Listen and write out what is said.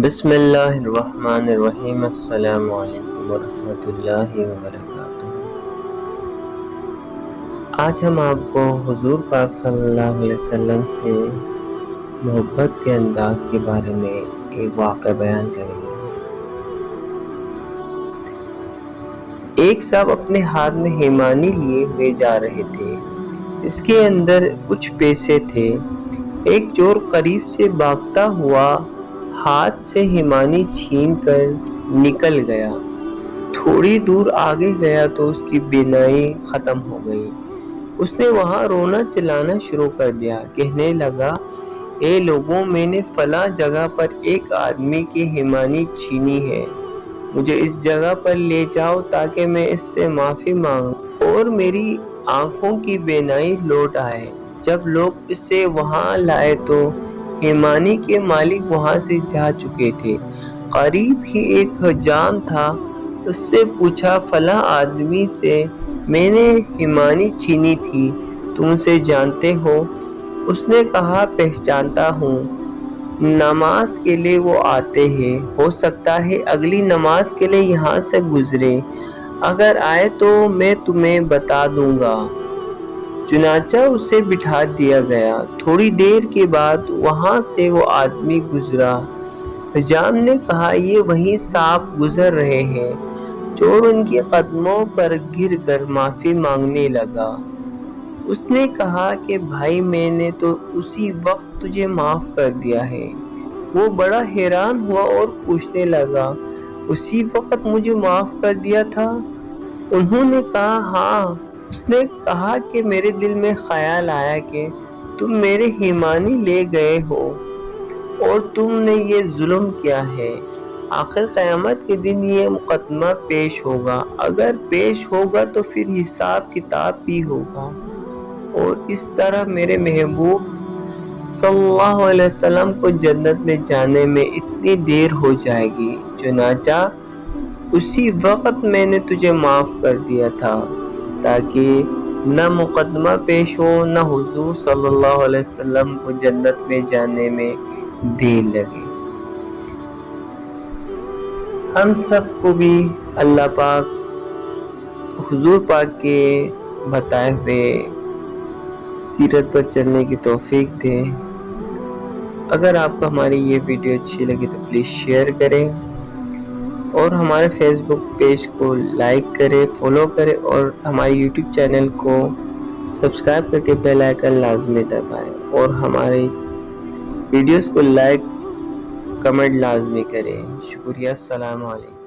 بسم اللہ الرحمن الرحیم۔ السلام علیکم ورحمۃ اللہ وبرکاتہ۔ آج ہم آپ کو حضور پاک صلی اللہ علیہ وسلم سے محبت کے انداز کے بارے میں ایک واقعہ بیان کریں گے۔ ایک صاحب اپنے ہاتھ میں ہیمانی لیے ہوئے جا رہے تھے۔ اس کے اندر کچھ پیسے تھے۔ ایک چور قریب سے بھاگتا ہوا ہاتھ سے ہیمانی چھین کر نکل گیا۔ تھوڑی دور آگے گیا تو اس کی بینائی ختم ہو گئی۔ اس نے وہاں رونا چلانا شروع کر دیا۔ کہنے لگا، اے لوگوں، میں نے فلاں جگہ پر ایک آدمی کی ہیمانی چھینی ہے۔ مجھے اس جگہ پر لے جاؤ تاکہ میں اس سے معافی مانگوں اور میری آنکھوں کی بینائی لوٹ آئے۔ جب لوگ اسے وہاں لائے تو ہیمانی کے مالک وہاں سے جا چکے تھے۔ قریب ہی ایک حجام تھا۔ اس سے پوچھا، فلاں آدمی سے میں نے ہیمانی چھینی تھی، تم اسے جانتے ہو؟ اس نے کہا، پہچانتا ہوں، نماز کے لیے وہ آتے ہیں، ہو سکتا ہے اگلی نماز کے لیے یہاں سے گزرے، اگر آئے تو میں تمہیں بتا دوں گا۔ چنانچہ اسے بٹھا دیا گیا۔ تھوڑی دیر کے بعد وہاں سے وہ آدمی گزرا۔ حجام نے کہا، یہ وہی صاحب گزر رہے ہیں۔ چور ان کے قدموں پر گر کر معافی مانگنے لگا۔ اس نے کہا کہ بھائی، میں نے تو اسی وقت تجھے معاف کر دیا ہے۔ وہ بڑا حیران ہوا اور پوچھنے لگا، اسی وقت مجھے معاف کر دیا تھا؟ انہوں نے کہا، ہاں۔ اس نے کہا کہ میرے دل میں خیال آیا کہ تم میرے ہیمانی لے گئے ہو اور تم نے یہ ظلم کیا ہے۔ آخر قیامت کے دن یہ مقدمہ پیش ہوگا۔ اگر پیش ہوگا تو پھر حساب کتاب بھی ہوگا، اور اس طرح میرے محبوب صلی اللہ علیہ وسلم کو جنت میں جانے میں اتنی دیر ہو جائے گی۔ چنانچہ اسی وقت میں نے تجھے معاف کر دیا تھا تاکہ نہ مقدمہ پیش ہو، نہ حضور صلی اللہ علیہ وسلم کو جنت میں جانے میں دیر لگے۔ ہم سب کو بھی اللہ پاک حضور پاک کے بتائے ہوئے سیرت پر چلنے کی توفیق دے۔ اگر آپ کو ہماری یہ ویڈیو اچھی لگی تو پلیز شیئر کریں، اور ہمارے فیس بک پیج کو لائک کریں، فالو کریں، اور ہمارے یوٹیوب چینل کو سبسکرائب کر کے بیل آئیکن لازمی دبائیں، اور ہماری ویڈیوز کو لائک کمنٹ لازمی کریں۔ شکریہ۔ السلام علیکم۔